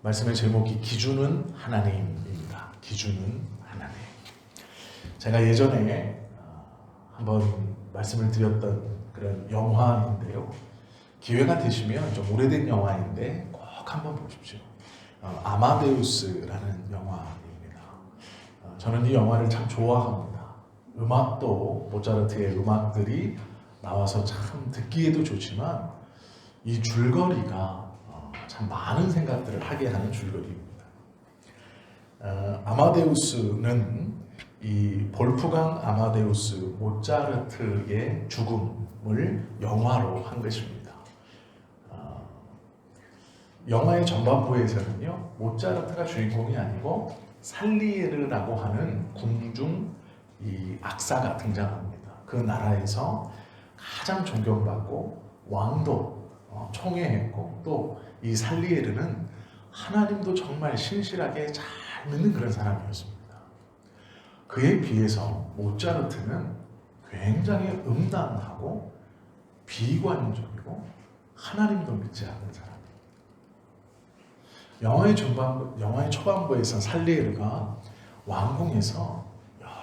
말씀의 제목이 기준은 하나님입니다. 기준은 하나님. 제가 예전에 한번 말씀을 드렸던 그런 영화인데요. 기회가 되시면 좀 오래된 영화인데 꼭 한번 보십시오. 아마데우스라는 영화입니다. 저는 이 영화를 참 좋아합니다. 음악도 모차르트의 음악들이 나와서 참 듣기에도 좋지만 이 줄거리가 참 많은 생각들을 하게 하는 줄거리입니다. 아마데우스는 이 볼프강 아마데우스 모차르트의 죽음을 영화로 한 것입니다. 영화의 전반부에서는요, 모차르트가 주인공이 아니고 살리에르라고 하는 궁중 이 악사가 등장합니다. 그 나라에서 가장 존경받고 왕도 총애했고 또 이 살리에르는 하나님도 정말 신실하게 잘 믿는 그런 사람이었습니다. 그에 비해서 모차르트는 굉장히 음란하고 비관적이고 하나님도 믿지 않는 사람이에요. 영화의 초반부에서 살리에르가 왕궁에서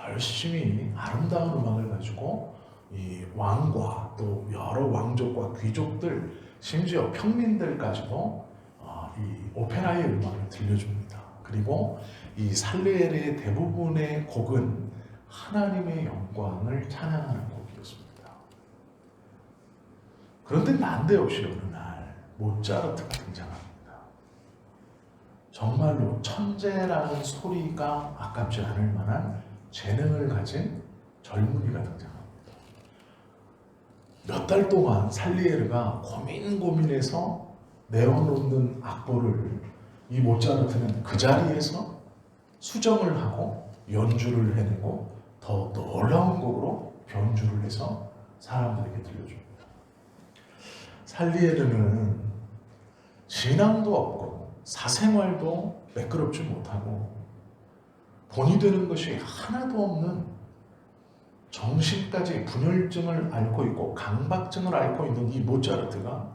열심히 아름다운 음악을 가지고 이 왕과 또 여러 왕족과 귀족들 심지어 평민들까지도 이 오페라의 음악을 들려줍니다. 그리고 이 살리에르의 대부분의 곡은 하나님의 영광을 찬양하는 곡이었습니다. 그런데 난데없이 어느 날 모차르트가 등장합니다. 정말로 천재라는 소리가 아깝지 않을 만한 재능을 가진 젊은이가 등장합니다. 몇 달 동안 살리에르가 고민해서 내어놓는 악보를 이 모차르트는 그 자리에서 수정을 하고 연주를 해내고 더 놀라운 곡으로 변주를 해서 사람들에게 들려줍니다. 살리에르는 신앙도 없고 사생활도 매끄럽지 못하고 본이 되는 것이 하나도 없는 정신까지 분열증을 앓고 있고 강박증을 앓고 있는 이 모차르트가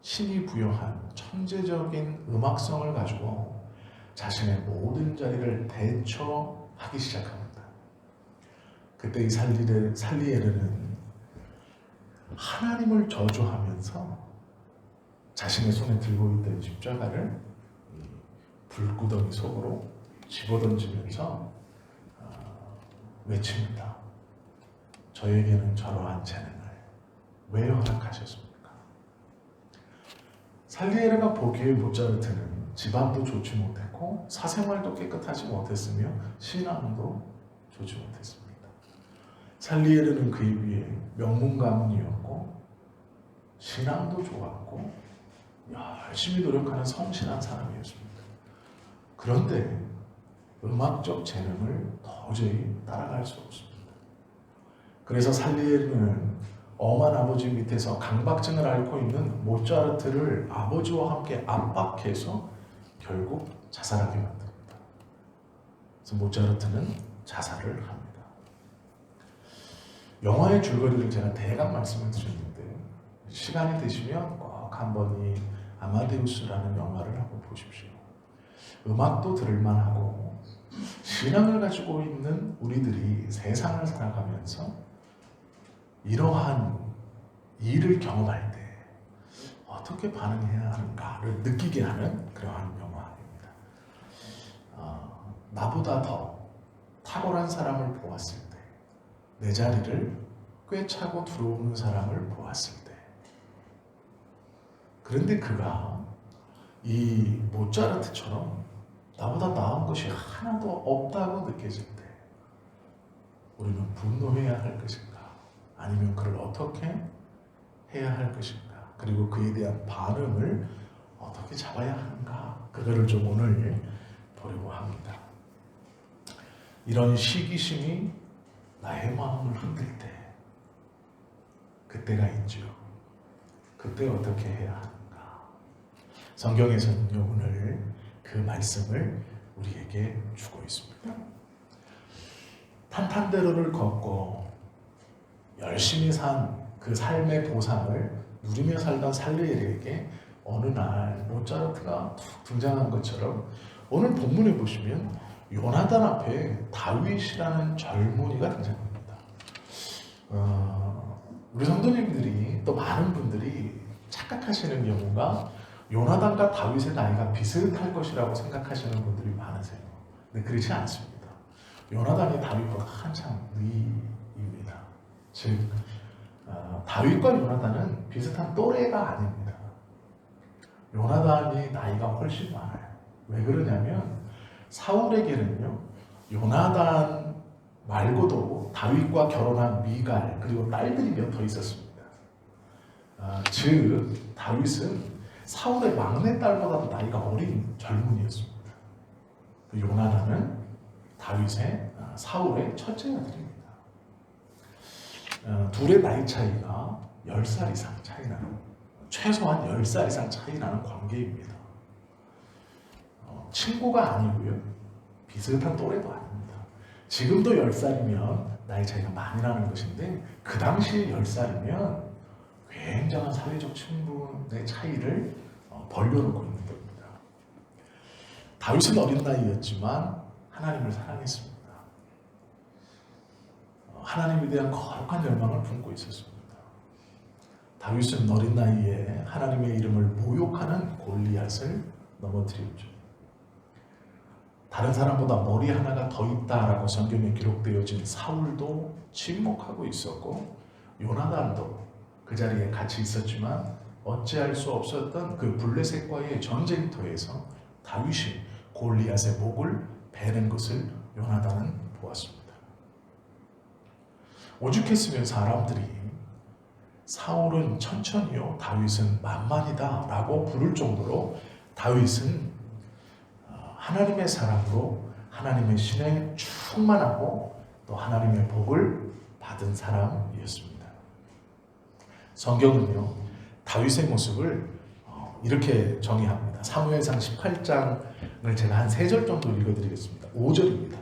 신이 부여한 천재적인 음악성을 가지고 자신의 모든 자리를 대처하기 시작합니다. 그때 이 살리에르는 하나님을 저주하면서 자신의 손에 들고 있던 십자가를 불구덩이 속으로 집어던지면서 외칩니다. 저에게는 저러한 재능을 왜 허락하셨습니까? 살리에르가 보기에 모차르트는 집안도 좋지 못했고 사생활도 깨끗하지 못했으며 신앙도 좋지 못했습니다. 살리에르는 그에 비해 명문가문이었고 신앙도 좋았고 열심히 노력하는 성실한 사람이었습니다. 그런데 음악적 재능을 도저히 따라갈 수 없습니다. 그래서 살리에르는 엄한 아버지 밑에서 강박증을 앓고 있는 모차르트를 아버지와 함께 압박해서 결국 자살하게 만듭니다. 그래서 모차르트는 자살을 합니다. 영화의 줄거리를 제가 대강 말씀을 드렸는데 시간이 되시면 꼭 한번 이 아마데우스라는 영화를 한번 보십시오. 음악도 들을만하고 신앙을 가지고 있는 우리들이 세상을 살아가면서 이러한 일을 경험할 때 어떻게 반응해야 하는가를 느끼게 하는 그러한 영화입니다. 나보다 더 탁월한 사람을 보았을 때, 내 자리를 꿰차고 들어오는 사람을 보았을 때, 그런데 그가 이 모차르트처럼 나보다 나은 것이 하나도 없다고 느껴질 때 우리는 분노해야 할 것인가? 아니면 그를 어떻게 해야 할 것인가? 그리고 그에 대한 반응을 어떻게 잡아야 하는가? 그거를 좀 오늘 보려고 합니다. 이런 시기심이 나의 마음을 흔들 때 그때가 있죠. 그때 어떻게 해야 하는가? 성경에서는요 오늘 그 말씀을 우리에게 주고 있습니다. 탄탄대로를 걷고 열심히 산 그 삶의 보상을 누리며 살던 살리에르에게 어느 날 모차르트가 툭 등장한 것처럼 오늘 본문에 보시면 요나단 앞에 다윗이라는 젊은이가 등장합니다. 우리 성도님들이 또 많은 분들이 착각하시는 경우가 요나단과 다윗의 나이가 비슷할 것이라고 생각하시는 분들이 많으세요. 근데 그렇지 않습니다. 요나단이 다윗보다 한참 위입니다. 즉 다윗과 요나단은 비슷한 또래가 아닙니다. 요나단이 나이가 훨씬 많아요. 왜 그러냐면 사울에게는요 요나단 말고도 다윗과 결혼한 미갈 그리고 딸들이 몇 더 있었습니다. 즉 다윗은 사울의 막내딸보다도 나이가 어린 젊은이였습니다. 요나단은 다윗의 사울의 첫째 아들입니다. 둘의 나이 차이가 10살 이상 차이 나는, 최소한 10살 이상 차이 나는 관계입니다. 친구가 아니고요. 비슷한 또래도 아닙니다. 지금도 10살이면 나이 차이가 많이 나는 것인데 그 당시에 10살이면 굉장한 사회적 친분의 차이를 벌려놓고 있는 겁니다. 다윗은 어린 나이였지만 하나님을 사랑했습니다. 하나님에 대한 거룩한 열망을 품고 있었습니다. 다윗은 어린 나이에 하나님의 이름을 모욕하는 골리앗을 넘어뜨렸죠. 다른 사람보다 머리 하나가 더 있다라고 성경에 기록되어진 사울도 침묵하고 있었고 요나단도 그 자리에 같이 있었지만 어찌할 수 없었던 그 블레셋과의 전쟁터에서 다윗이 골리앗의 목을 베는 것을 요나단은 보았습니다. 오죽했으면 사람들이 사울은 천천히요 다윗은 만만이다 라고 부를 정도로 다윗은 하나님의 사람으로 하나님의 신에 충만하고 또 하나님의 복을 받은 사람이었습니다. 성경은요 다윗의 모습을 이렇게 정의합니다. 사무엘상 18장을 제가 한 3절 정도 읽어드리겠습니다. 5절입니다.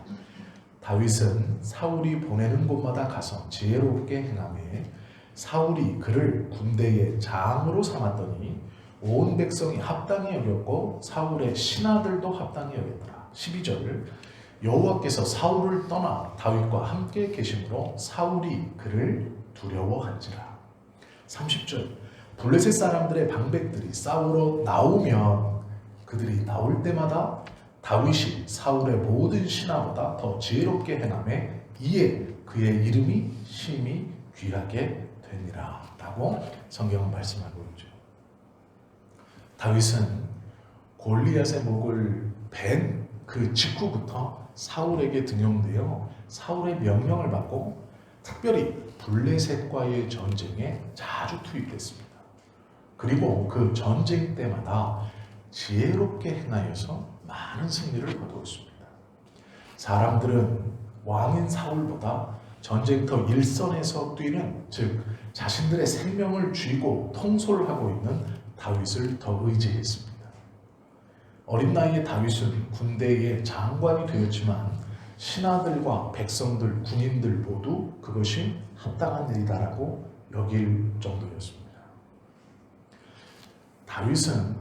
다윗은 사울이 보내는 곳마다 가서 지혜롭게 행하매 사울이 그를 군대의 장으로 삼았더니 온 백성이 합당히 여겼고 사울의 신하들도 합당히 여겼더라. 12절 여호와께서 사울을 떠나 다윗과 함께 계심으로 사울이 그를 두려워한지라. 30절 블레셋 사람들의 방백들이 싸우러 나오면 그들이 나올 때마다 다윗이 사울의 모든 신하보다 더 지혜롭게 행하며 이에 그의 이름이 심히 귀하게 되니라 라고 성경은 말씀하고 있죠. 다윗은 골리앗의 목을 벤 그 직후부터 사울에게 등용되어 사울의 명령을 받고 특별히 블레셋과의 전쟁에 자주 투입됐습니다. 그리고 그 전쟁 때마다 지혜롭게 행하여서 많은 승리를 거두었습니다. 사람들은 왕인 사울보다 전쟁터 일선에서 뛰는 즉 자신들의 생명을 쥐고 통솔하고 있는 다윗을 더 의지했습니다. 어린 나이에 다윗은 군대의 장관이 되었지만 신하들과 백성들, 군인들 모두 그것이 합당한 일이다라고 여길 정도였습니다. 다윗은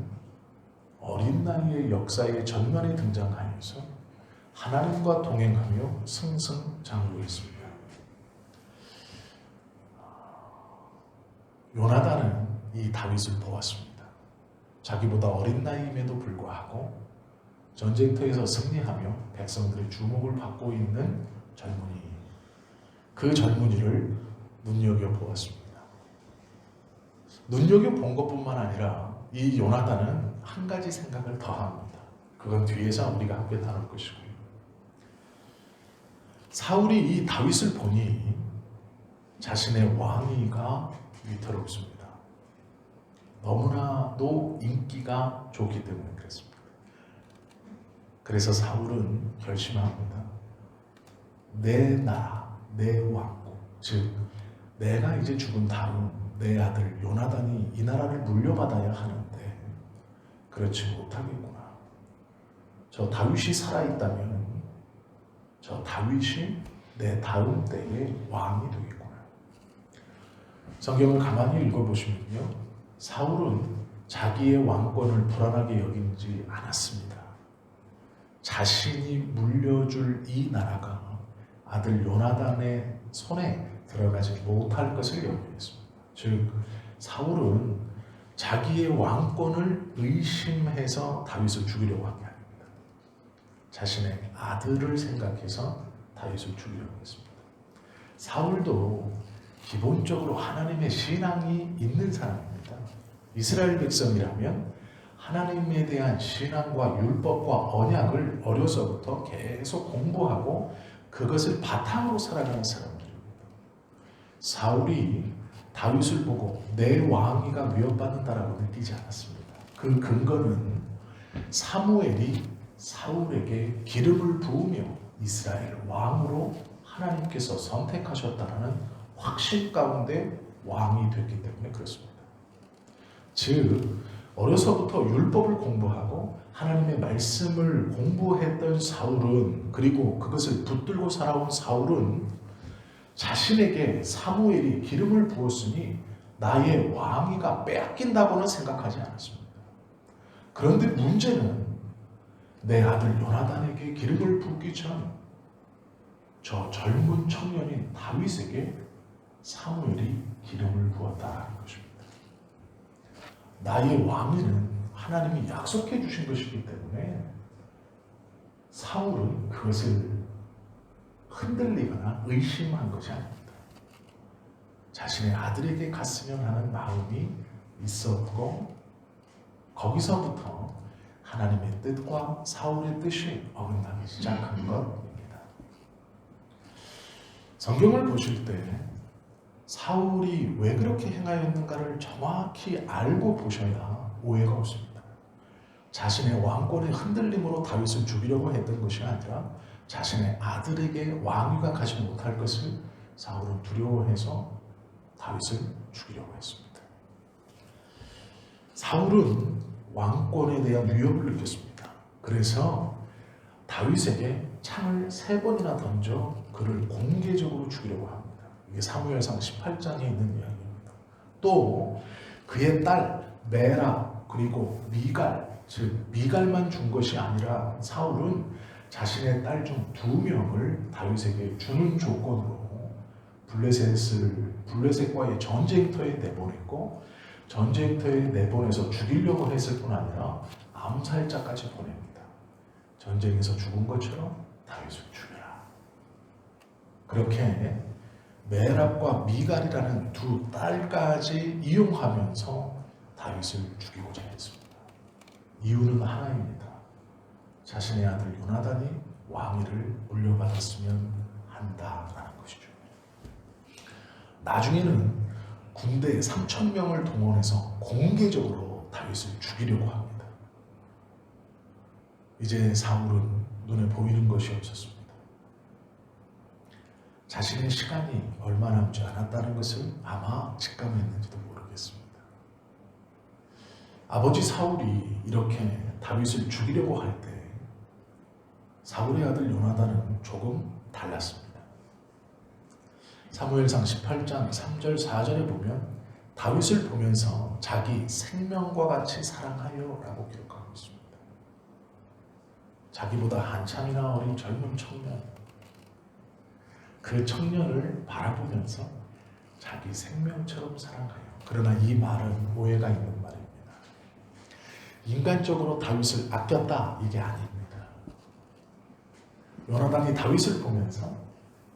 어린 나이의 역사의 전면에 등장하여서 하나님과 동행하며 승승장구했습니다. 요나단은 이 다윗을 보았습니다. 자기보다 어린 나이임에도 불구하고 전쟁터에서 승리하며 백성들의 주목을 받고 있는 젊은이, 그 젊은이를 눈여겨보았습니다. 눈여겨본 것뿐만 아니라 이 요나단은 한 가지 생각을 더합니다. 그건 뒤에서 우리가 함께 다룰 것이고요. 사울이 이 다윗을 보니 자신의 왕위가 위태롭습니다. 너무나도 인기가 좋기 때문에 그렇습니다. 그래서 사울은 결심합니다. 내 나라, 내 왕국, 즉 내가 이제 죽은 다음 내 아들 요나단이 이 나라를 물려받아야 하는데 그렇지 못하겠구나. 저 다윗이 살아있다면 저 다윗이 내 다음 때의 왕이 되겠구나. 성경을 가만히 읽어보시면요, 사울은 자기의 왕권을 불안하게 여기지 않았습니다. 자신이 물려줄 이 나라가 아들 요나단의 손에 들어가지 못할 것을 염려했습니다. 즉 사울은 자기의 왕권을 의심해서 다윗을 죽이려고 한 게 아닙니다. 자신의 아들을 생각해서 다윗을 죽이려고 했습니다. 사울도 기본적으로 하나님의 신앙이 있는 사람입니다. 이스라엘 백성이라면 하나님에 대한 신앙과 율법과 언약을 어려서부터 계속 공부하고 그것을 바탕으로 살아가는 사람들입니다. 사울이 다윗을 보고 내 왕위가 위협받는다라고 느끼지 않았습니다. 그 근거는 사무엘이 사울에게 기름을 부으며 이스라엘 왕으로 하나님께서 선택하셨다라는 확신 가운데 왕이 됐기 때문에 그렇습니다. 즉 어려서부터 율법을 공부하고 하나님의 말씀을 공부했던 사울은, 그리고 그것을 붙들고 살아온 사울은 자신에게 사무엘이 기름을 부었으니 나의 왕위가 빼앗긴다고는 생각하지 않았습니다. 그런데 문제는 내 아들 요나단에게 기름을 붓기 전 저 젊은 청년인 다윗에게 사무엘이 기름을 부었다는 것입니다. 나의 왕위는 하나님이 약속해 주신 것이기 때문에 사울은 그것을 흔들리거나 의심한 것이 아닙니다. 자신의 아들에게 갔으면 하는 마음이 있었고 거기서부터 하나님의 뜻과 사울의 뜻이 어긋나기 시작한 것입니다. 성경을 보실 때 사울이 왜 그렇게 행하였는가를 정확히 알고 보셔야 오해가 없습니다. 자신의 왕권의 흔들림으로 다윗을 죽이려고 했던 것이 아니라 자신의 아들에게 왕위가 가지 못할 것을 사울은 두려워해서 다윗을 죽이려고 했습니다. 사울은 왕권에 대한 위협을 느꼈습니다. 그래서 다윗에게 창을 3번이나 던져 그를 공개적으로 죽이려고 합니다. 이게 사무엘상 18장에 있는 이야기입니다. 또 그의 딸 메랍 그리고 미갈, 즉 미갈만 준 것이 아니라 사울은 자신의 딸 중 2명을 다윗에게 주는 조건으로 블레셋과의 전쟁터에 내보냈고 전쟁터에 내보내서 죽이려고 했을 뿐 아니라 암살자까지 보냅니다. 전쟁에서 죽은 것처럼 다윗을 죽여라. 그렇게 메랍과 미갈이라는 2 딸까지 이용하면서 다윗을 죽이고자 했습니다. 이유는 하나입니다. 자신의 아들 요나단이 왕위를 물려받았으면 한다라는 것이죠. 나중에는 군대 3,000명을 동원해서 공개적으로 다윗을 죽이려고 합니다. 이제 사울은 눈에 보이는 것이 없었습니다. 자신의 시간이 얼마 남지 않았다는 것을 아마 직감했는지도 모르겠습니다. 아버지 사울이 이렇게 다윗을 죽이려고 할 때 사울의 아들 요나단은 조금 달랐습니다. 사무엘상 18장 3절 4절에 보면 다윗을 보면서 자기 생명과 같이 사랑하여 라고 기록하고 있습니다. 자기보다 한참이나 어린 젊은 청년, 그 청년을 바라보면서 자기 생명처럼 사랑하여. 그러나 이 말은 오해가 있는 말입니다. 인간적으로 다윗을 아꼈다 이게 아닙니다. 요나단이 다윗을 보면서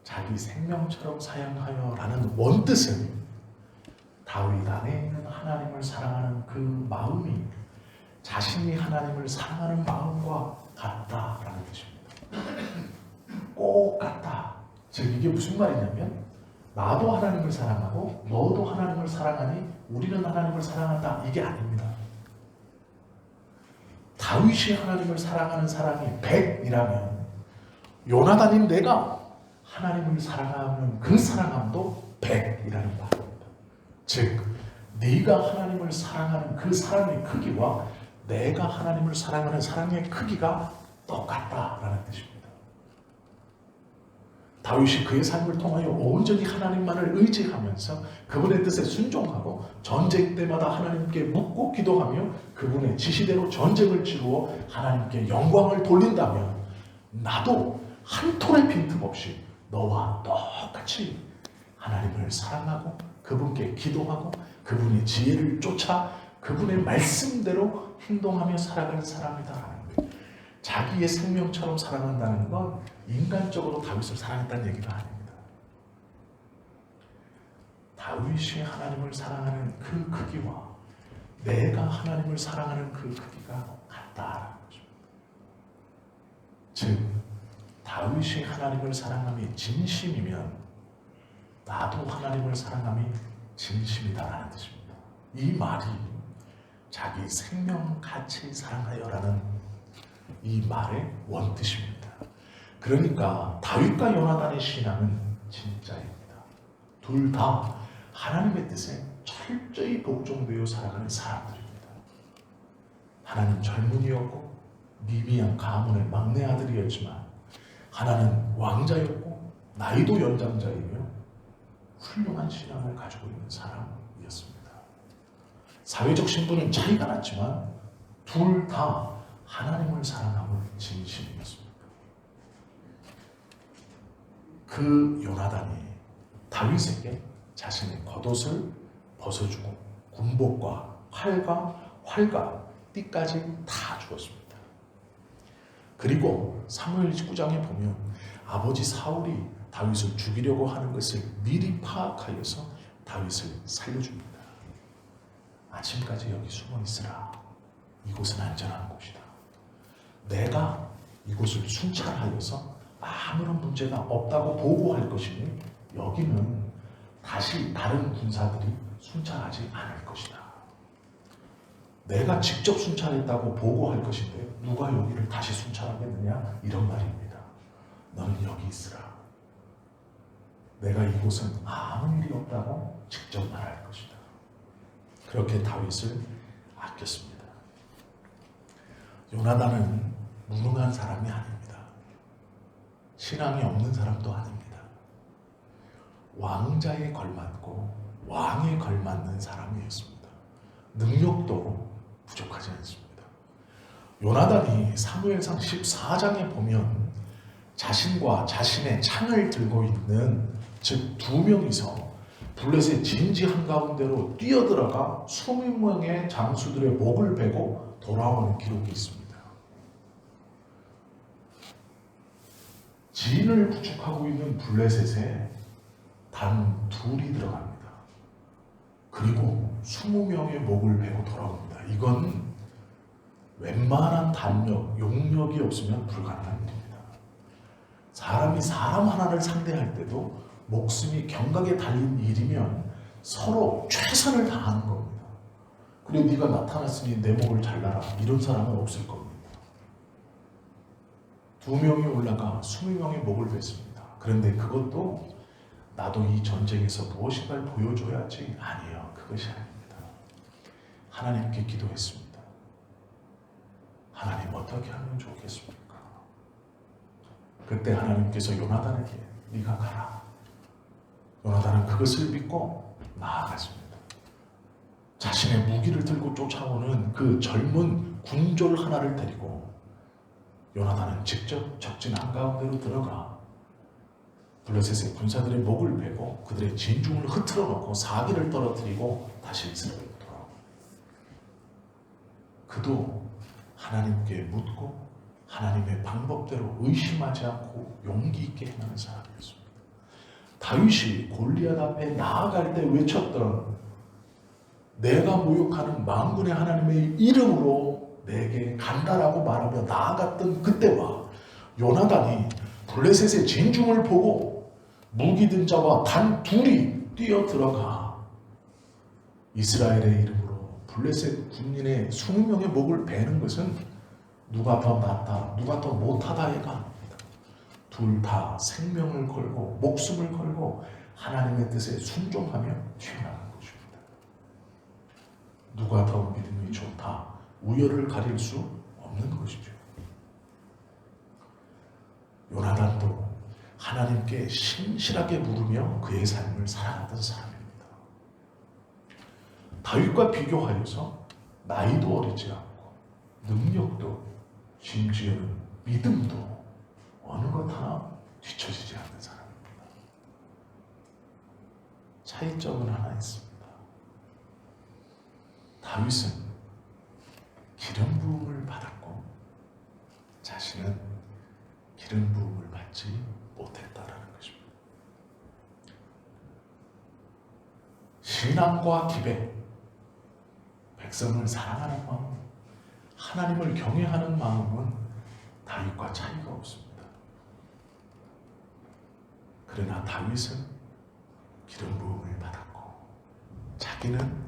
자기 생명처럼 사랑하여 라는 원뜻은 다윗 안에 있는 하나님을 사랑하는 그 마음이 자신이 하나님을 사랑하는 마음과 같다라는 뜻입니다. 꼭 같다. 즉 이게 무슨 말이냐면 나도 하나님을 사랑하고 너도 하나님을 사랑하니 우리는 하나님을 사랑한다 이게 아닙니다. 다윗이 하나님을 사랑하는 사랑이 100이라면 요나단인 내가 하나님을 사랑하는 그 사랑함도 100이라는 말입니다. 즉 네가 하나님을 사랑하는 그 사랑의 크기와 내가 하나님을 사랑하는 사랑의 크기가 똑같다라는 뜻입니다. 다윗이 그의 삶을 통하여 온전히 하나님만을 의지하면서 그분의 뜻에 순종하고 전쟁 때마다 하나님께 묻고 기도하며 그분의 지시대로 전쟁을 치루어 하나님께 영광을 돌린다면 나도 한 톨의 빈틈 없이 너와 똑같이 하나님을 사랑하고 그분께 기도하고 그분의 지혜를 쫓아 그분의 말씀대로 행동하며 살아갈 사람이다라는 거예요. 자기의 생명처럼 사랑한다는 건 인간적으로 다윗을 사랑했다는 얘기가 아닙니다. 다윗이 하나님을 사랑하는 그 크기와 내가 하나님을 사랑하는 그 크기가 같다라는 것입니다. 즉 다윗이 하나님을 사랑함이 진심이면 나도 하나님을 사랑함이 진심이다라는 뜻입니다. 이 말이 자기 생명같이 사랑하여라는 이 말의 원뜻입니다. 그러니까 다윗과 요나단의 신앙은 진짜입니다. 둘 다 하나님의 뜻에 철저히 복종되어 살아가는 사람들입니다. 하나는 젊은이였고 미미한 가문의 막내 아들이었지만 하나는 왕자였고 나이도 연장자이며 훌륭한 신앙을 가지고 있는 사람이었습니다. 사회적 신분은 차이가 났지만 둘 다 하나님을 사랑하는 진심이었습니다. 그 요나단이 다윗에게 자신의 겉옷을 벗어주고 군복과 활과 띠까지 다 주었습니다. 그리고 사무엘 19장에 보면 아버지 사울이 다윗을 죽이려고 하는 것을 미리 파악하여서 다윗을 살려줍니다. 아침까지 여기 숨어 있으라. 이곳은 안전한 곳이다. 내가 이곳을 순찰하여서 아무런 문제가 없다고 보고할 것이니 여기는 다시 다른 군사들이 순찰하지 않을 것이다. 내가 직접 순찰했다고 보고할 것인데 누가 여기를 다시 순찰하겠느냐? 이런 말입니다. 너는 여기 있으라. 내가 이곳은 아무 일이 없다고 직접 말할 것이다. 그렇게 다윗을 아꼈습니다. 요나단은 무능한 사람이 아닙니다. 신앙이 없는 사람도 아닙니다. 왕자에 걸맞고 왕에 걸맞는 사람이었습니다. 능력도 부족하지 않습니다. 요나단이 사무엘상 14장에 보면 자신과 자신의 창을 들고 있는 즉 두 명이서 블레셋 진지 한가운데로 뛰어들어가 20명의 장수들의 목을 베고 돌아오는 기록이 있습니다. 진을 구축하고 있는 블레셋에 단 둘이 들어갑니다. 그리고 20명의 목을 베고 돌아옵니다. 이건 웬만한胆력, 용력이 없으면 불가능한 일입니다. 사람이 사람 하나를 상대할 때도 목숨이 경각에 달린 일이면 서로 최선을 다하는 겁니다. 그리고 네가 나타났으니 내 목을 잘라라. 이런 사람은 없을 겁니다. 2명이 올라가 20명의 목을 뱉습니다. 그런데 그것도 나도 이 전쟁에서 무엇인가를 보여줘야지. 아니에요. 그것이 아닙니다. 하나님께 기도했습니다. 하나님 어떻게 하면 좋겠습니까? 그때 하나님께서 요나단에게 네가 가라. 요나단은 그것을 믿고 나아갔습니다. 자신의 무기를 들고 쫓아오는 그 젊은 군졸 하나를 데리고 요나단은 직접 적진 한가운데로 들어가 블레셋의 군사들의 목을 베고 그들의 진중을 흐트러 놓고 사기를 떨어뜨리고 다시 이스라엘로 돌아옵니다. 그도 하나님께 묻고 하나님의 방법대로 의심하지 않고 용기 있게 행하는 사람이었습니다. 다윗이 골리앗 앞에 나아갈 때 외쳤던 내가 모욕하는 만군의 하나님의 이름으로 내게 간다라고 말하며 나아갔던 그때와 요나단이 블레셋의 진중을 보고 무기 든 자와 단 둘이 뛰어 들어가 이스라엘의 이름으로 블레셋 군인의 20명의 목을 베는 것은 누가 더 낫다, 누가 더 못하다가 아닙니다. 둘 다 생명을 걸고 목숨을 걸고 하나님의 뜻에 순종하며 튀어나간 것입니다. 누가 더 믿음이 좋다, 우열을 가릴 수 없는 것이죠. 요나단도 하나님께 신실하게 물으며 그의 삶을 살아갔던 사람입니다. 다윗과 비교하여서 나이도 어리지 않고 능력도 심지어는 믿음도 어느 것 하나 뒤처지지 않는 사람입니다. 차이점은 하나 있습니다. 다윗은 기름 부음을 받았고 자신은 기름 부음을 받지 못했다라는 것입니다. 신앙과 기백, 백성을 사랑하는 마음, 하나님을 경외하는 마음은 다윗과 차이가 없습니다. 그러나 다윗은 기름 부음을 받았고 자기는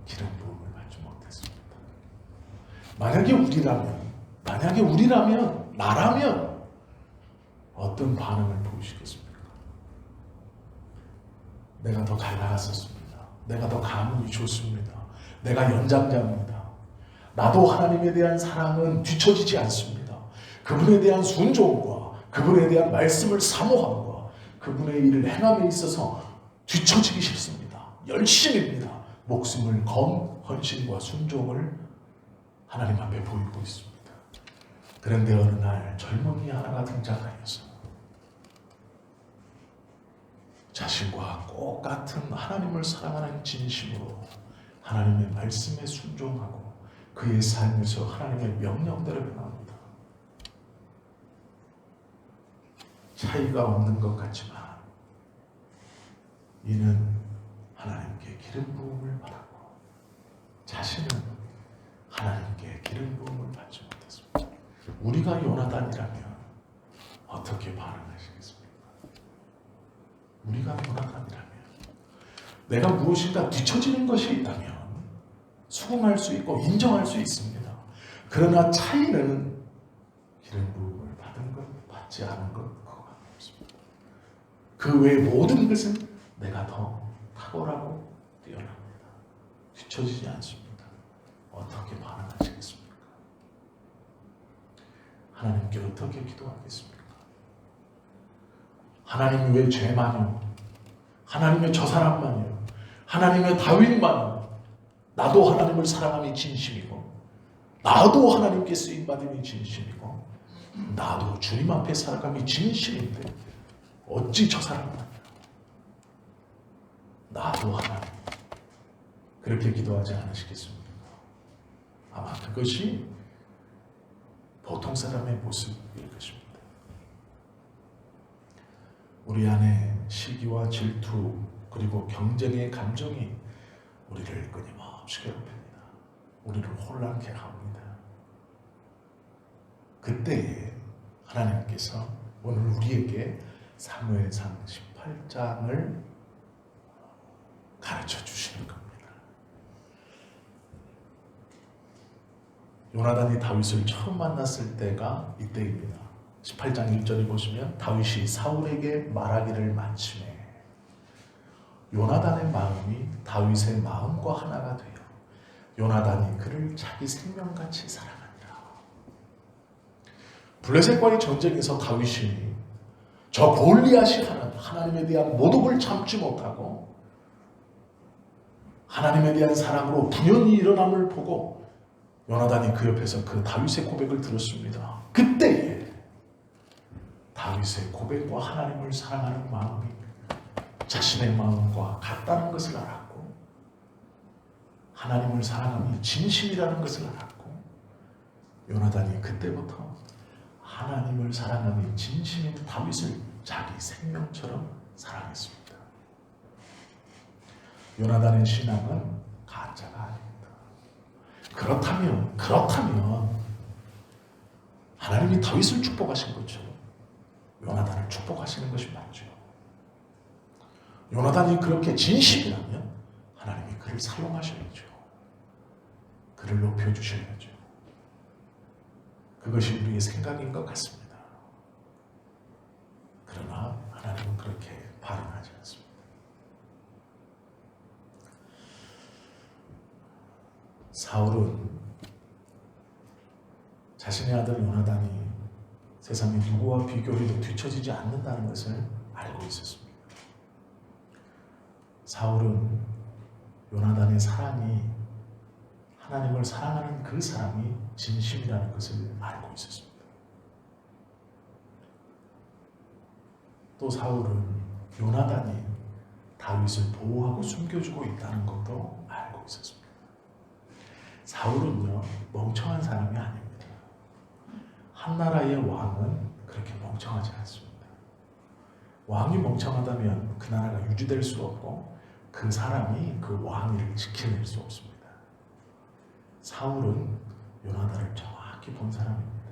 기름 부음을 받지 못했습니다. 만약에 우리라면 나라면 어떤 반응을 보이시겠습니까? 내가 더 갈라갔었습니다. 내가 더 가문이 좋습니다. 내가 연장자입니다. 나도 하나님에 대한 사랑은 뒤처지지 않습니다. 그분에 대한 순종과 그분에 대한 말씀을 사모함과 그분의 일을 행함에 있어서 뒤처지기 싫습니다. 열심입니다. 목숨을 건 헌신과 순종을 하나님 앞에 보이고 있습니다. 그런데 어느 날 젊은이 하나가 등장하여서 자신과 똑같은 하나님을 사랑하는 진심으로 하나님의 말씀에 순종하고 그의 삶에서 하나님의 명령대로 행합니다. 차이가 없는 것 같지만 이는 하나님께 기름 부음을 받았고 자신은 하나님께 기름 부음을 받지 못했습니다. 우리가 요나단이라면 어떻게 반응하시겠습니까? 우리가 요나단이라면 내가 무엇인가 뒤처지는 것이 있다면 수긍할 수 있고 인정할 수 있습니다. 그러나 차이는 기름 부음을 받은 것, 받지 않은 것 그거가 없습니다. 그 외의 모든 것은 내가 더 탁월하고 뛰어납니다. 뒤처지지 않습니다. 어떻게 반응하시겠습니까? 하나님께 어떻게 기도하겠습니까? 하나님 왜 죄만요? 하나님의 저 사람만요? 하나님의 다윗만요? 나도 하나님을 사랑함이 진심이고 나도 하나님께 쓰임받음이 진심이고 나도 주님 앞에 살아감이 진심인데 어찌 저 사람만요? 나도 하나님 그렇게 기도하지 않으시겠습니까? 아마 그것이 보통 사람의 모습일 것입니다. 우리 안에 시기와 질투 그리고 경쟁의 감정이 우리를 끊임없이 괴롭힙니다. 우리를 혼란케 합니다. 그때에 하나님께서 오늘 우리에게 사무엘상 18장을 가르쳐 주시는 겁니다. 요나단이 다윗을 처음 만났을 때가 이때입니다. 18장 1절에 보시면 다윗이 사울에게 말하기를 마침에 요나단의 마음이 다윗의 마음과 하나가 되어 요나단이 그를 자기 생명같이 사랑하니라. 블레셋과의 전쟁에서 다윗이 저 골리앗이 하는 하나님에 대한 모독을 참지 못하고 하나님에 대한 사랑으로 분연히 일어남을 보고 요나단이 그 옆에서 그 다윗의 고백을 들었습니다. 그때에 다윗의 고백과 하나님을 사랑하는 마음이 자신의 마음과 같다는 것을 알았고 하나님을 사랑함이 진심이라는 것을 알았고 요나단이 그때부터 하나님을 사랑함이 진심인 다윗을 자기 생명처럼 사랑했습니다. 요나단의 신앙은 가짜가 아닙니다. 그렇다면 하나님이 다윗을 축복하신 것처럼 요나단을 축복하시는 것이 맞죠. 요나단이 그렇게 진심이라면 하나님이 그를 사용하셔야죠. 그를 높여주셔야죠. 그것이 우리의 생각인 것 같습니다. 그러나 하나님은 그렇게 반응하지 않습니다. 사울은 자신의 아들 요나단이 세상의 누구와 비교해도 뒤처지지 않는다는 것을 알고 있었습니다. 사울은 요나단의 사랑이 하나님을 사랑하는 그 사람이 진심이라는 것을 알고 있었습니다. 또 사울은 요나단이 다윗을 보호하고 숨겨주고 있다는 것도 알고 있었습니다. 사울은요, 멍청한 사람이 아닙니다. 한 나라의 왕은 그렇게 멍청하지 않습니다. 왕이 멍청하다면 그 나라가 유지될 수 없고 그 사람이 그 왕위를 지켜낼 수 없습니다. 사울은 요나단을 정확히 본 사람입니다.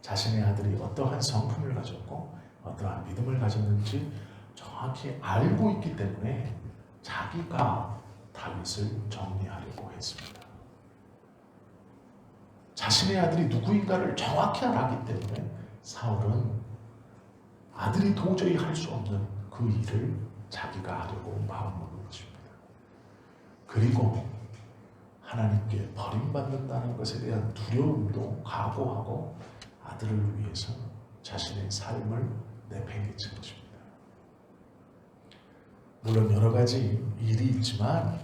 자신의 아들이 어떠한 성품을 가졌고 어떠한 믿음을 가졌는지 정확히 알고 있기 때문에 자기가 다윗을 정리하려고 했습니다. 자신의 아들이 누구인가를 정확히 알았기 때문에 사울은 아들이 도저히 할 수 없는 그 일을 자기가 하려고 마음먹은 것입니다. 그리고 하나님께 버림받는다는 것에 대한 두려움도 각오하고 아들을 위해서 자신의 삶을 내팽개친 것입니다. 물론 여러 가지 일이 있지만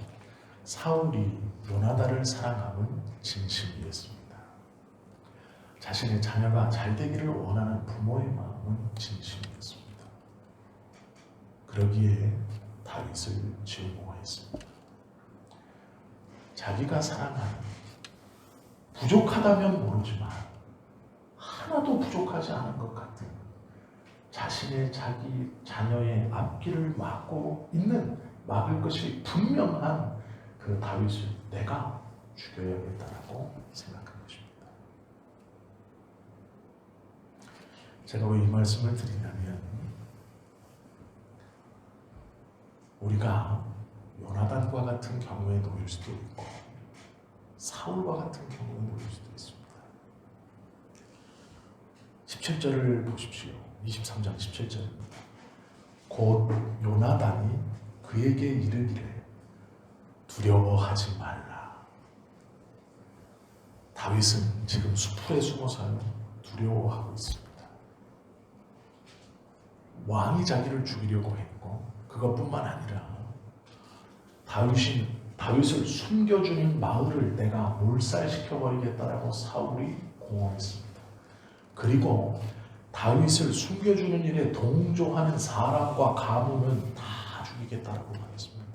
사울이 요나단을 사랑함은 진심이었습니다. 자신의 자녀가 잘 되기를 원하는 부모의 마음은 진심이었습니다. 그러기에 다윗을 증오했습니다. 자기가 사랑하는, 부족하다면 모르지만 하나도 부족하지 않은 것 같은 자신의 자기 자녀의 앞길을 막고 막을 것이 분명한 그 다윗을 내가 죽여야겠다라고 생각한 것입니다. 제가 왜 이 말씀을 드리냐면 우리가 요나단과 같은 경우에 놓일 수도 있고 사울과 같은 경우에 놓일 수도 있습니다. 17절을 보십시오. 23장 17절입니다. 곧 요나단이 그에게 이르기를 두려워하지 말라. 다윗은 지금 수풀에 숨어서 두려워하고 있습니다. 왕이 자기를 죽이려고 했고 그것뿐만 아니라 다윗을 숨겨주는 마을을 내가 몰살시켜버리겠다라고 사울이 공언했습니다. 그리고 다윗을 숨겨주는 일에 동조하는 사람과 가문은 다 죽이겠다라고 말했습니다.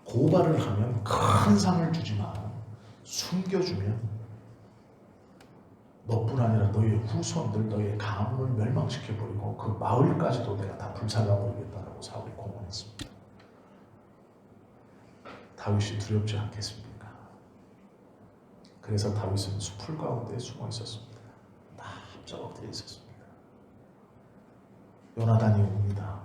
고발을 하면 큰 상을 주지만 숨겨주면 너뿐 아니라 너의 후손들, 너의 가문을 멸망시켜버리고 그 마을까지도 내가 다 불살라버리겠다라고 사울이 공언했습니다. 다윗이 두렵지 않겠습니까? 그래서 다윗은 수풀 가운데 숨어 있었습니다. 다 합작 엎드려 있었습니다. 요나단이 옵니다.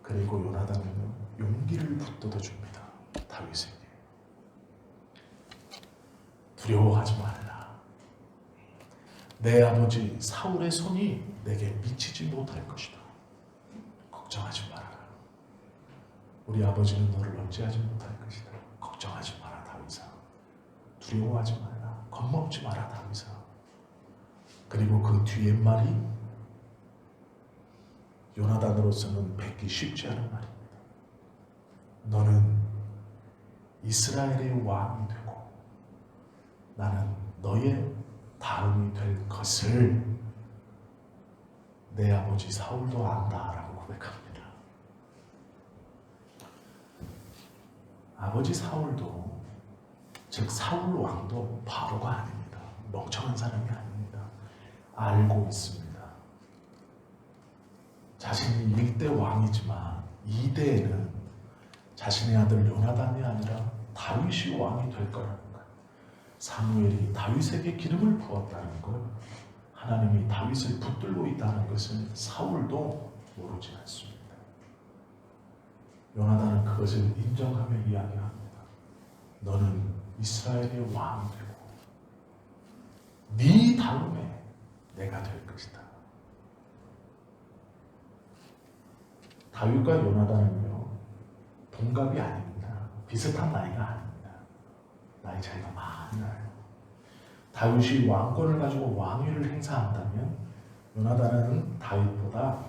그리고 요나단은 용기를 북돋아 줍니다. 다윗에게. 두려워하지 말라. 내 아버지 사울의 손이 내게 미치지 못할 것이다. 걱정하지 말아라. 우리 아버지는 너를 어찌하지 못할 것이다. 걱정하지 마라 다윗아. 두려워하지 말라. 겁먹지 마라 다윗아. 그리고 그 뒤에 말이 요나단으로서는 뱉기 쉽지 않은 말입니다. 너는 이스라엘의 왕이 되고 나는 너의 다음이 될 것을 내 아버지 사울도 안다라고 고백합니다. 아버지 사울도, 즉 사울 왕도 바보가 아닙니다. 멍청한 사람이 아닙니다. 알고 있습니다. 자신이 1대 왕이지만 2대에는 자신의 아들 요나단이 아니라 다윗이 왕이 될 거라는 것, 사무엘이 다윗에게 기름을 부었다는 것, 하나님이 다윗을 붙들고 있다는 것을 사울도 모르지 않습니다. 요나단은 그것을 인정하며 이야기합니다. 너는 이스라엘의 왕이 되고 네 다음에 내가 될 것이다. 다윗과 요나단은요 동갑이 아닙니다. 비슷한 나이가 아닙니다. 나이 차이가 많이 나요. 다윗이 왕권을 가지고 왕위를 행사한다면 요나단은 다윗보다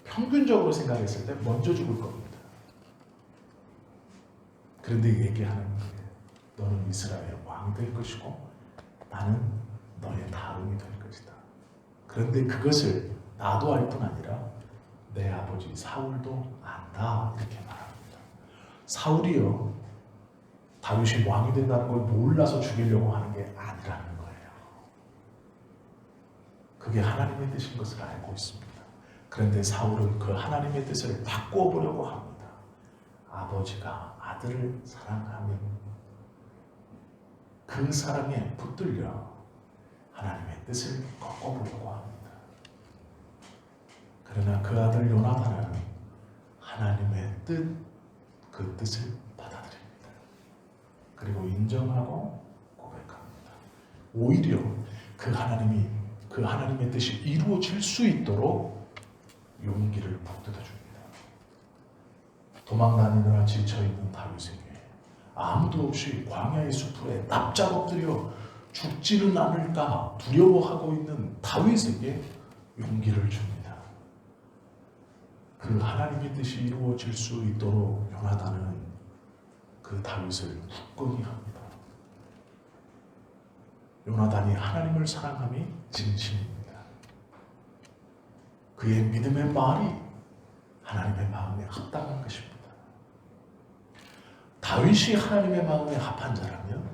평균적으로 생각했을 때 먼저 죽을 겁니다. 그런데 얘기하는 거예요. 너는 이스라엘 왕이 될 것이고 나는 너의 다음이 될 것이다. 그런데 그것을 나도 알 뿐 아니라 내 아버지 사울도 안다. 이렇게 말합니다. 사울이요, 다윗이 왕이 된다는 걸 몰라서 죽이려고 하는 게 아니라는 거예요. 그게 하나님의 뜻인 것을 알고 있습니다. 그런데 사울은 그 하나님의 뜻을 바꾸어 보려고 합니다. 아버지가 아들을 사랑하면 그 사랑에 붙들려 하나님의 뜻을 꺾어보려고 합니다. 그러나 그 아들 요나단은 하나님의 그 뜻을 받아들입니다. 그리고 인정하고 고백합니다. 오히려 그 하나님의 뜻이 이루어질 수 있도록 용기를 북돋아 줍니다. 도망다니느라 지쳐있는 다윗에게 아무도 없이 광야의 수풀에 납작 엎드려 죽지는 않을까 두려워하고 있는 다윗에게 용기를 줍니다. 그 하나님의 뜻이 이루어질 수 있도록 요나단은 그 다윗을 굳건히 합니다. 요나단이 하나님을 사랑함이 진심입니다. 그의 믿음의 말이 하나님의 마음에 합당한 것입니다. 다윗이 하나님의 마음에 합한 자라면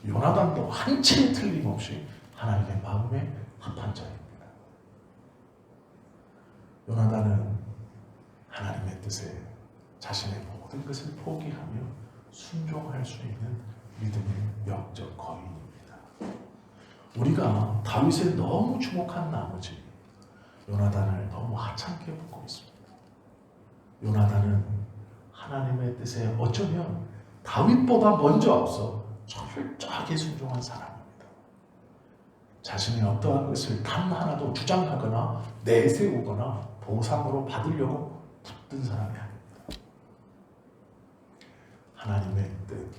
요나단도 한치 틀림없이 하나님의 마음에 합한 자입니다. 요나단은 하나님의 뜻에 자신의 모든 것을 포기하며 순종할 수 있는 믿음의 영적 거인입니다. 우리가 다윗에 너무 주목한 나머지 요나단을 너무 하찮게 보고 있습니다. 요나단은 하나님의 뜻에 어쩌면 다윗보다 먼저 앞서 철저하게 순종한 사람입니다. 자신이 어떠한 것을 단 하나도 주장하거나 내세우거나 보상으로 받으려고 붙든 사람이 아닙니다. 하나님의 뜻,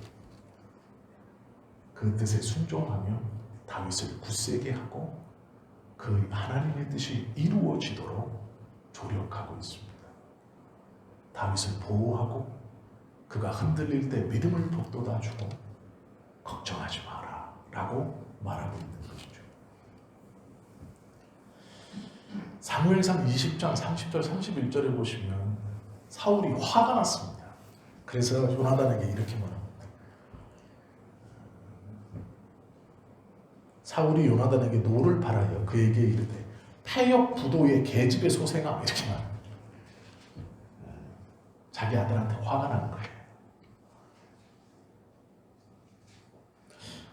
그 뜻에 순종하며 다윗을 굳세게 하고 그 하나님의 뜻이 이루어지도록 조력하고 있습니다. 다윗을 보호하고 그가 흔들릴 때 믿음을 북돋아주고 걱정하지 마라 라고 말하고 있는 것이죠. 사무엘상 20장 30절 31절에 보시면 사울이 화가 났습니다. 그래서 요나단에게 이렇게 말합니다. 사울이 요나단에게 노를 팔하여 그에게 이르되 패역 부도의 계집의 소생아 이렇게 말합니다. 자기 아들한테 화가 나는 거예요.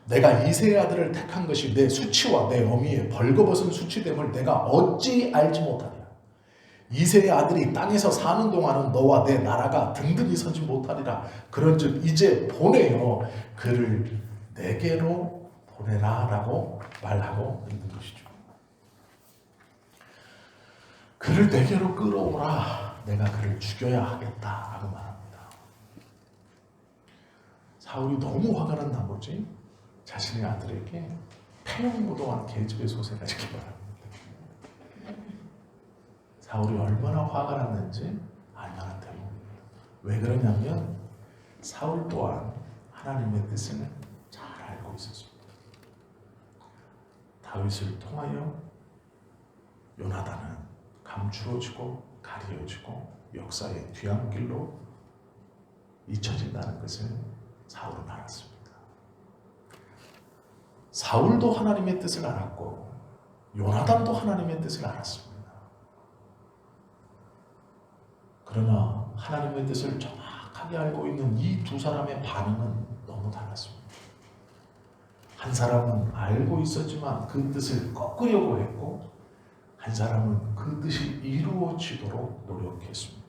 내가 이새의 아들을 택한 것이 내 수치와 내 어미의 벌거벗은 수치됨을 내가 어찌 알지 못하냐. 이새의 아들이 땅에서 사는 동안은 너와 내 나라가 든든히 서지 못하리라. 그런즉 이제 보내어 그를 내게로 보내라 라고 말하고 있는 것이죠. 그를 내게로 끌어오라. 내가 그를 죽여야 하겠다 라고 말합니다. 사울이 너무 화가 난 나머지 자신의 아들에게 패용무도한 계집의 소생아 이렇게 말합니다. 사울이 얼마나 화가 났는지 알만한 대목입니다. 왜 그러냐면 사울 또한 하나님의 뜻을 잘 알고 있었습니다. 다윗을 통하여 요나단은 감추어지고 가려지고 역사의 뒤안길로 잊혀진다는 것을 사울은 알았습니다. 사울도 하나님의 뜻을 알았고 요나단도 하나님의 뜻을 알았습니다. 그러나 하나님의 뜻을 정확하게 알고 있는 이 두 사람의 반응은 너무 달랐습니다. 한 사람은 알고 있었지만 그 뜻을 꺾으려고 했고 한 사람은 그 뜻이 이루어지도록 노력했습니다.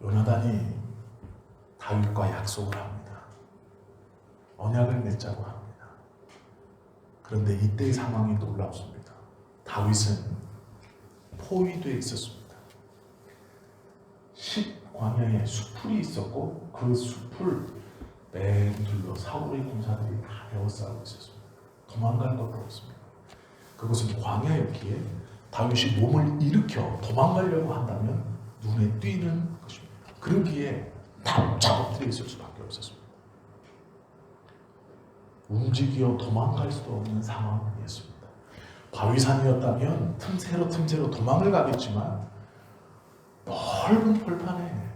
요나단이 다윗과 약속을 합니다. 언약을 맺자고 합니다. 그런데 이때의 상황이 놀랍습니다. 다윗은 포위되어 있었습니다. 10광야에 수풀이 있었고 그 수풀 맹둘러 사울의 군사들이 다 에워싸고 있었습니다. 도망갈 것도 없습니다. 그것은 광야였기에 다윗이 몸을 일으켜 도망가려고 한다면 눈에 띄는 것입니다. 그러기에 바짝 엎드려 있을 수밖에 없었습니다. 움직여 도망갈 수도 없는 상황이었습니다. 바위산이었다면 틈새로 도망을 가겠지만 넓은 벌판에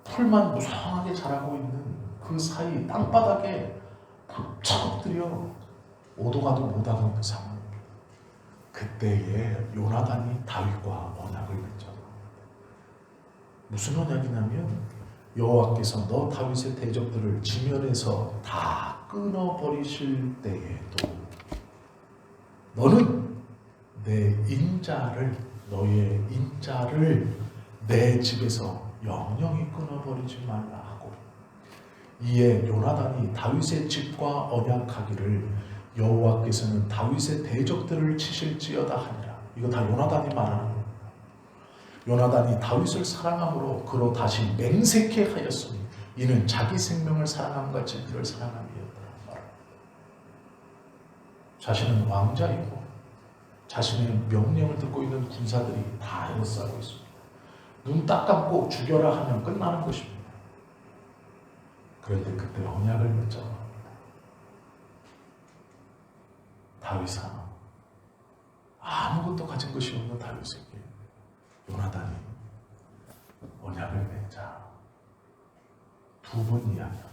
풀만 무성하게 자라고 있는 그 사이 땅바닥에 바짝 엎드려 오도 가도 못하는 그 상황입니다. 그때에 요나단이 다윗과 언약을 맺죠. 무슨 언약이냐면 여호와께서 너 다윗의 대적들을 지면에서 다 끊어버리실 때에도 너는 너의 인자를 내 집에서 영영히 끊어버리지 말라 하고, 이에 요나단이 다윗의 집과 언약하기를 여호와께서는 다윗의 대적들을 치실지어다 하니라. 이거 다 요나단이 말하는 겁니다. 요나단이 다윗을 사랑함으로 그로 다시 맹세케 하였으니 이는 자기 생명을 사랑함 같이 그를 사랑함이었다 말합니다. 자신은 왕자이고 자신의 명령을 듣고 있는 군사들이 다 에워싸고 있습니다. 눈 딱 감고 죽여라 하면 끝나는 것입니다. 그런데 그때 언약을 맺자고 합니다. 다윗은 아무것도 가진 것이 없는 다윗에게 요나단이 언약을 맺자 두 번 이야기합니다.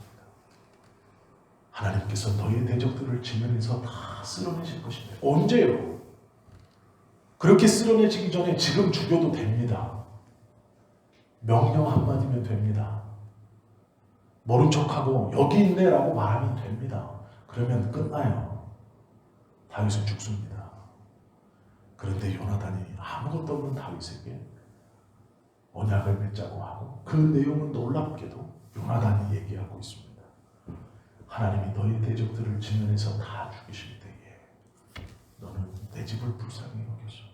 하나님께서 너희 대적들을 지면에서 다 쓸어내실 것인데 언제요? 그렇게 쓸어내지기 전에 지금 죽여도 됩니다. 명령 한마디면 됩니다. 모른 척하고 여기 있네 라고 말하면 됩니다. 그러면 끝나요. 다윗은 죽습니다. 그런데 요나단이 아무것도 없는 다윗에게 언약을 맺자고 하고, 그 내용은 놀랍게도 요나단이 얘기하고 있습니다. 하나님이 너희 대적들을 지면에서 다 죽이실 때에 너는 내 집을 불쌍히 여겨서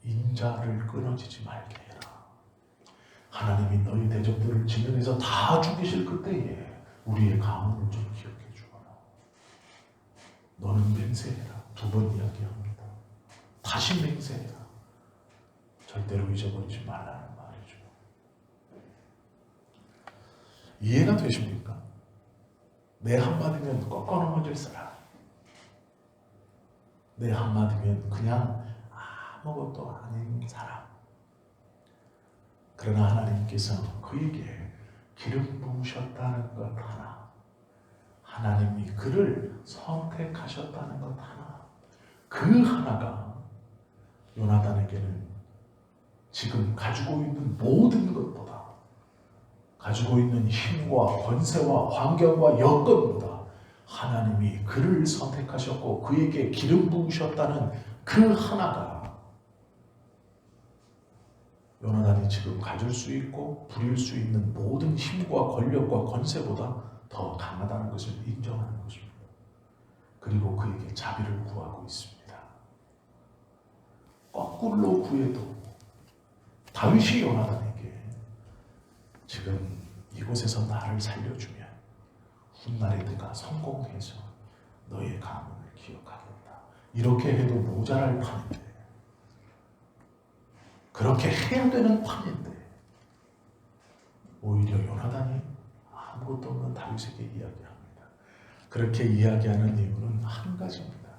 인자를 끊어지지 말게 해라. 하나님이 너희 대적들을 지면에서 다 죽이실 그때에 우리의 가문을 좀 기억해 주거라. 너는 맹세해라. 두 번 이야기합니다. 다시 맹세해라. 절대로 잊어버리지 말라는 말이죠. 이해가 되십니까? 내 한마디면 꺾어 넘어질 사람, 내 한마디면 그냥 아무것도 아닌 사람. 그러나 하나님께서 그에게 기름 부으셨다는 것 하나, 하나님이 그를 선택하셨다는 것 하나, 그 하나가 요나단에게는 지금 가지고 있는 모든 것보다, 가지고 있는 힘과 권세와 환경과 여건보다 하나님이 그를 선택하셨고 그에게 기름 부으셨다는 그 하나가 요나단이 지금 가질 수 있고 부릴 수 있는 모든 힘과 권력과 권세보다 더 강하다는 것을 인정하는 것입니다. 그리고 그에게 자비를 구하고 있습니다. 거꾸로 구해도 다윗이 요나단에게 지금 이곳에서 나를 살려주면 훗날에 네가 성공해서 너의 가문을 기억하겠다. 이렇게 해도 모자랄 판인데, 그렇게 해야 되는 판인데 오히려 요나단이 아무것도 없는 다윗에게 이야기합니다. 그렇게 이야기하는 이유는 한 가지입니다.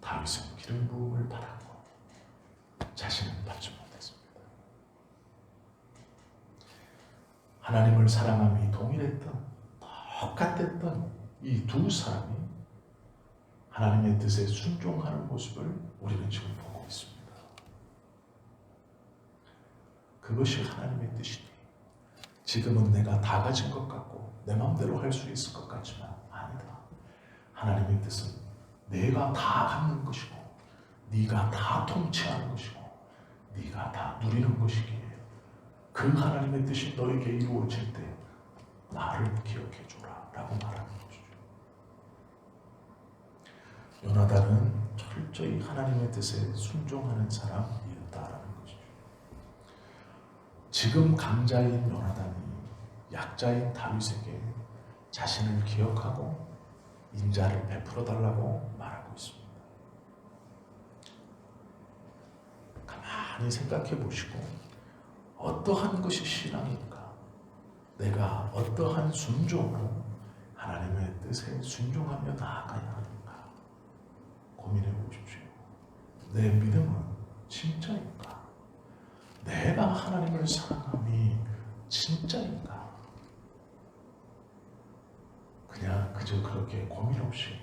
다윗은 기름 부음을 받았고 자신은 받지 못했습니다. 하나님을 사랑함이 동일했던, 똑같았던 이 두 사람이 하나님의 뜻에 순종하는 모습을 우리는 지금 보고 있습니다. 그것이 하나님의 뜻이니 지금은 내가 다 가진 것 같고 내 마음대로 할 수 있을 것 같지만 아니다. 하나님의 뜻은 내가 다 갖는 것이고 네가 다 통치하는 것이고 네가 다 누리는 것이기에 그 하나님의 뜻이 너에게 이루어질 때 나를 기억해 줘라 라고 말하는 것이죠. 요나단은 철저히 하나님의 뜻에 순종하는 사람이었다라는 것이죠. 지금 강자인 요나단이 약자인 다윗에게 자신을 기억하고 인자를 베풀어 달라고 말하고 있습니다. 가만히 생각해 보시고 어떠한 것이 신앙인가? 내가 어떠한 순종으로 하나님의 뜻에 순종하며 나아가야 하는가? 고민해 보십시오. 내 믿음은 진짜인가? 내가 하나님을 사랑함이 진짜인가? 그냥 그저 그렇게 고민 없이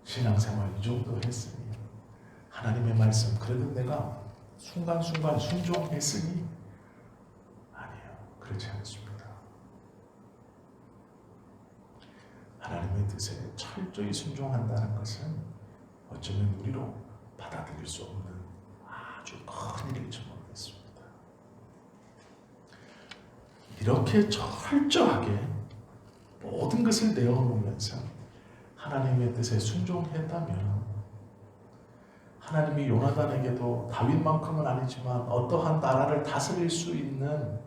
신앙생활 이 정도 했으니, 하나님의 말씀 그래도 내가 순간순간 순종했으니, 아니에요. 그렇지 않습니다. 하나님의 뜻에 철저히 순종한다는 것은 어쩌면 우리로 받아들일 수 없는 아주 큰 일일지 모르겠습니다. 이렇게 철저하게 모든 것을 내어놓으면서 하나님의 뜻에 순종했다면, 하나님이 요나단에게도 다윗만큼은 아니지만 어떠한 나라를 다스릴 수 있는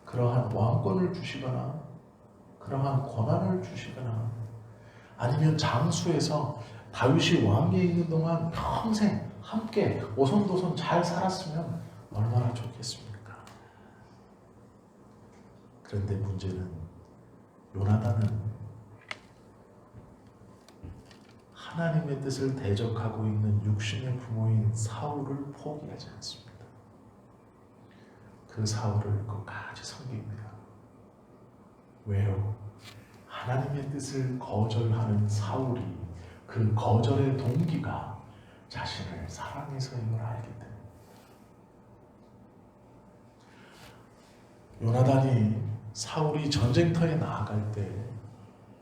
그러한 왕권을 주시거나 그러한 권한을 주시거나, 아니면 장수에서 다윗이 왕위에 있는 동안 평생 함께 오손도손 잘 살았으면 얼마나 좋겠습니까? 그런데 문제는 요나단은 하나님의 뜻을 대적하고 있는 육신의 부모인 사울을 포기하지 않습니다. 그 사울을 끝까지 섬깁니다. 왜요? 하나님의 뜻을 거절하는 사울이 그 거절의 동기가 자신을 사랑해서임을 알기 때문에. 요나단이 사울이 전쟁터에 나아갈 때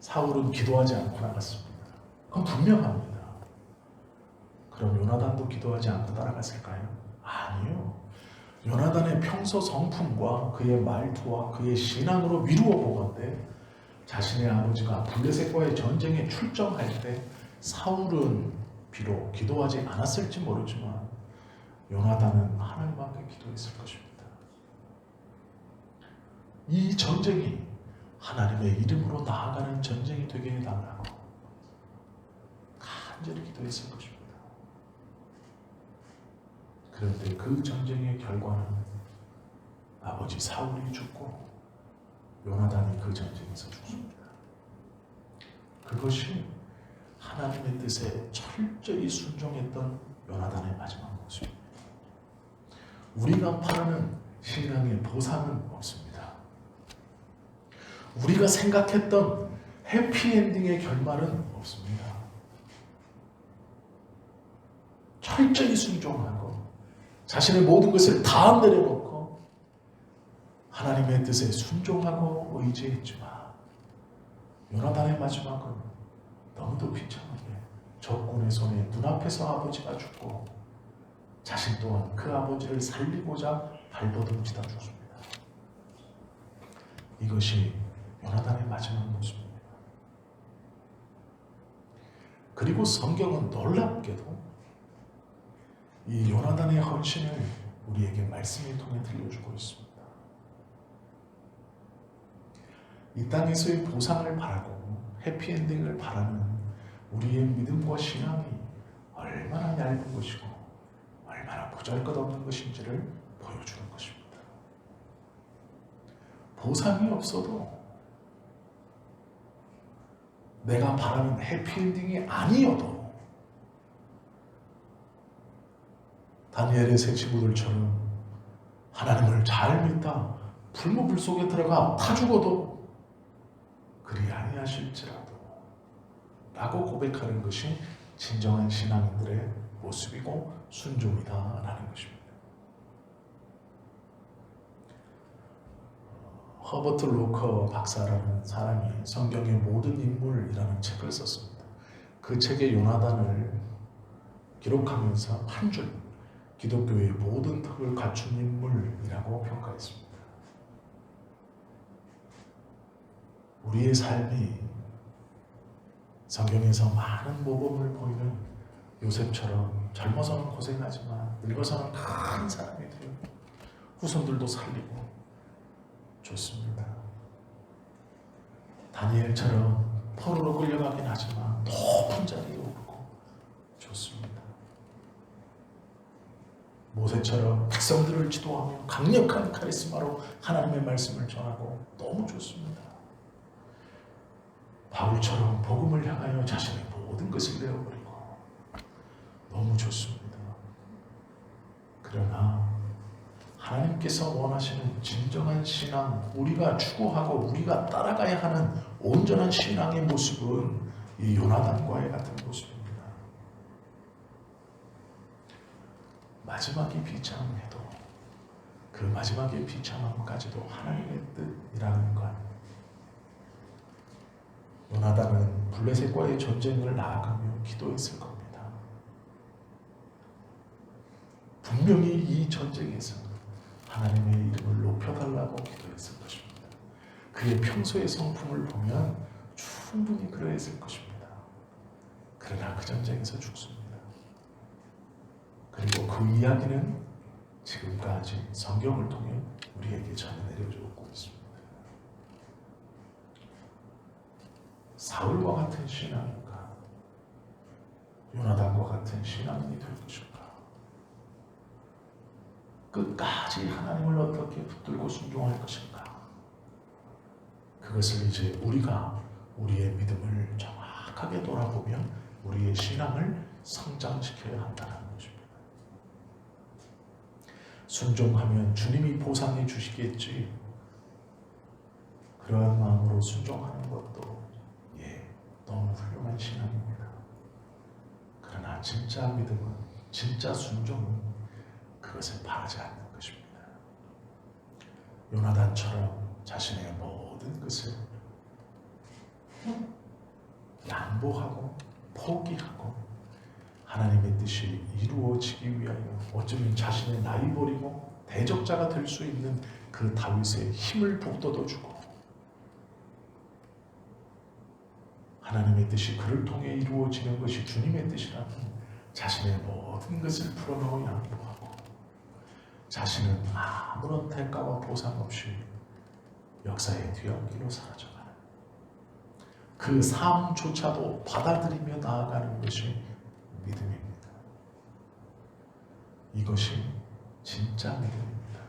사울은 기도하지 않고 나갔습니다. 그건 분명합니다. 그럼 요나단도 기도하지 않고 따라갔을까요? 아니요. 요나단의 평소 성품과 그의 말투와 그의 신앙으로 미루어 보건대 자신의 아버지가 블레셋과의 전쟁에 출정할 때 사울은 비록 기도하지 않았을지 모르지만 요나단은 하나님 앞에 기도했을 것입니다. 이 전쟁이 하나님의 이름으로 나아가는 전쟁이 되게 해달라고 간절히 기도했을 것입니다. 그런데 그 전쟁의 결과는 아버지 사울이 죽고 요나단이 그 전쟁에서 죽습니다. 그것이 하나님의 뜻에 철저히 순종했던 요나단의 마지막 모습입니다. 우리가 바라는 신앙의 보상은 없습니다. 우리가 생각했던 해피엔딩의 결말은 없습니다. 철저히 순종하고 자신의 모든 것을 다 내려놓고 하나님의 뜻에 순종하고 의지했지만, 요나단의 마지막은 너무도 비참하게 적군의 손에 눈앞에서 아버지가 죽고 자신 또한 그 아버지를 살리고자 발버둥치다 죽습니다. 이것이 요나단의 마지막 모습입니다. 그리고 성경은 놀랍게도 이 요나단의 헌신을 우리에게 말씀을 통해 들려주고 있습니다. 이 땅에서의 보상을 바라고 해피엔딩을 바라는 우리의 믿음과 신앙이 얼마나 얇은 것이고 얼마나 보잘것없는 것인지를 보여주는 것입니다. 보상이 없어도, 내가 바라는 해피엔딩이 아니어도 다니엘의 세 친구들처럼 하나님을 잘 믿다 불모불 속에 들어가 타 죽어도 그리 아니하실지라도 라고 고백하는 것이 진정한 신앙인들의 모습이고 순종이다 라는 것입니다. 허버트 로커 박사라는 사람이 성경의 모든 인물이라는 책을 썼습니다. 그 책의 요나단을 기록하면서 한 줄, 기독교의 모든 덕을 갖춘 인물이라고 평가했습니다. 우리의 삶이 성경에서 많은 모범을 보이는 요셉처럼 젊어서는 고생하지만 늙어서는 큰 사람이 되고 후손들도 살리고 좋습니다. 다니엘처럼 포로로 끌려가긴 하지만 높은 자리에 오르고 좋습니다. 모세처럼 백성들을 지도하며 강력한 카리스마로 하나님의 말씀을 전하고 너무 좋습니다. 바울처럼 복음을 향하여 자신의 모든 것을 내어버리고 너무 좋습니다. 그러나 하나님께서 원하시는 진정한 신앙, 우리가 추구하고 우리가 따라가야 하는 온전한 신앙의 모습은 이 요나단과의 같은 모습입니다. 마지막이 비참해도 그 마지막의 비참함까지도 하나님의 뜻이라는 것. 요나단은 블레셋과의 전쟁을 나아가며 기도했을 겁니다. 분명히 이 전쟁에서 하나님의 이름을 높여달라고 기도했을 것입니다. 그의 평소의 성품을 보면 충분히 그러했을 것입니다. 그러나 그 전쟁에서 죽습니다. 그리고 그 이야기는 지금까지 성경을 통해 우리에게 전해 내려주고 있습니다. 사울과 같은 신앙인가? 요나단과 같은 신앙인이 될 것인가? 끝까지 하나님을 어떻게 붙들고 순종할 것인가? 그것을 이제 우리가 우리의 믿음을 정확하게 돌아보면 우리의 신앙을 성장시켜야 한다는 것입니다. 순종하면 주님이 보상해 주시겠지. 그러한 마음으로 순종하는 것도 너무 훌륭한 신앙입니다. 그러나 진짜 믿음은, 진짜 순종은 그것을 바라지 않는 것입니다. 요나단처럼 자신의 모든 것을 양보하고 포기하고 하나님의 뜻이 이루어지기 위하여 어쩌면 자신의 나이 버리고 대적자가 될 수 있는 그 다윗의 힘을 북돋워주고 하나님의 뜻이 그를 통해 이루어지는 것이 주님의 뜻이라면 자신의 모든 것을 풀어놓고 양보하고 자신은 아무런 대가와 보상 없이 역사의 뒤안길로 사라져가는 그 삶조차도 받아들이며 나아가는 것이 믿음입니다. 이것이 진짜 믿음입니다.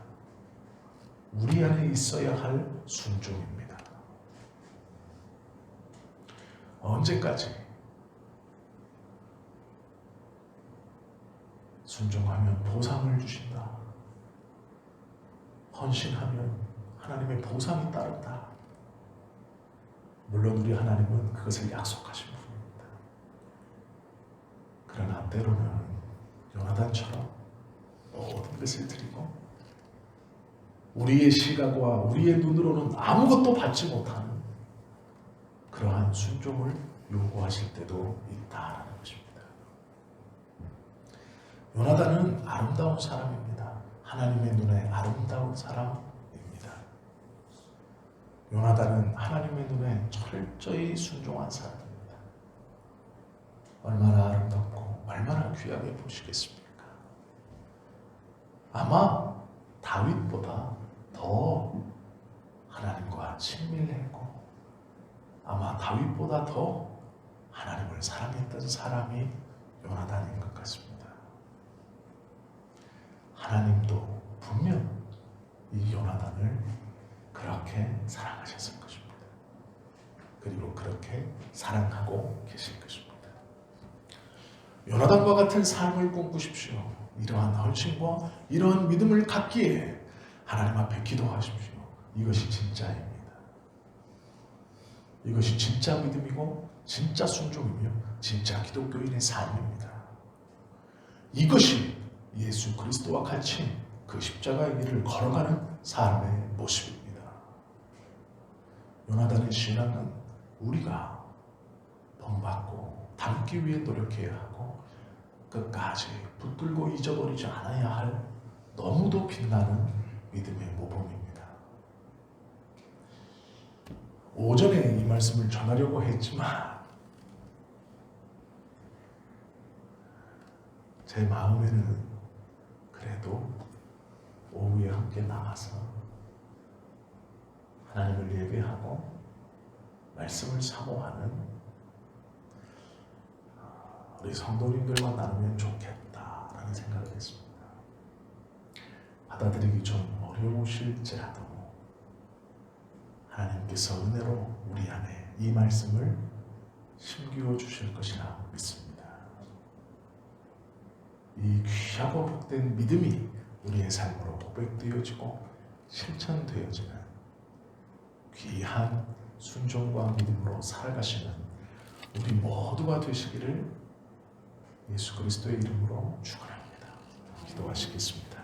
우리 안에 있어야 할 순종입니다. 언제까지 순종하면 보상을 주신다. 헌신하면 하나님의 보상이 따른다. 물론 우리 하나님은 그것을 약속하신 분입니다. 그러나 때로는 요나단처럼 모든 것을 드리고 우리의 시각과 우리의 눈으로는 아무것도 받지 못하는 그러한 순종을 요구하실 때도 있다라는 것입니다. 요나단은 아름다운 사람입니다. 하나님의 눈에 아름다운 사람입니다. 요나단은 하나님의 눈에 철저히 순종한 사람입니다. 얼마나 아름답고 얼마나 귀하게 보시겠습니까? 아마 다윗보다 더 하나님과 친밀했고 아마 다윗보다 더 하나님을 사랑했던 사람이 요나단인 것 같습니다. 하나님도 분명 이 요나단을 그렇게 사랑하셨을 것입니다. 그리고 그렇게 사랑하고 계실 것입니다. 요나단과 같은 삶을 꿈꾸십시오. 이러한 헌신과 이러한 믿음을 갖기에 하나님 앞에 기도하십시오. 이것이 진짜입니다. 이것이 진짜 믿음이고 진짜 순종이며 진짜 기독교인의 삶입니다. 이것이 예수 그리스도와 같이 그 십자가의 길을 걸어가는 삶의 모습입니다. 요나단의 신앙은 우리가 본받고 닮기 위해 노력해야 하고 끝까지 붙들고 잊어버리지 않아야 할 너무도 빛나는 믿음의 모범입니다. 오전에 이 말씀을 전하려고 했지만 제 마음에는 그래도 오후에 함께 나와서 하나님을 예배하고 말씀을 사모하는 우리 성도님들과 나누면 좋겠다라는 생각을 했습니다. 받아들이기 좀 어려우실지라도 하나님께서 은혜로 우리 안에 이 말씀을 심기어 주실 것이라 믿습니다. 이 귀하고 복된 믿음이 우리의 삶으로 고백되어지고 실천되어지는 귀한 순종과 믿음으로 살아가시는 우리 모두가 되시기를 예수 그리스도의 이름으로 축원합니다. 기도하시겠습니다.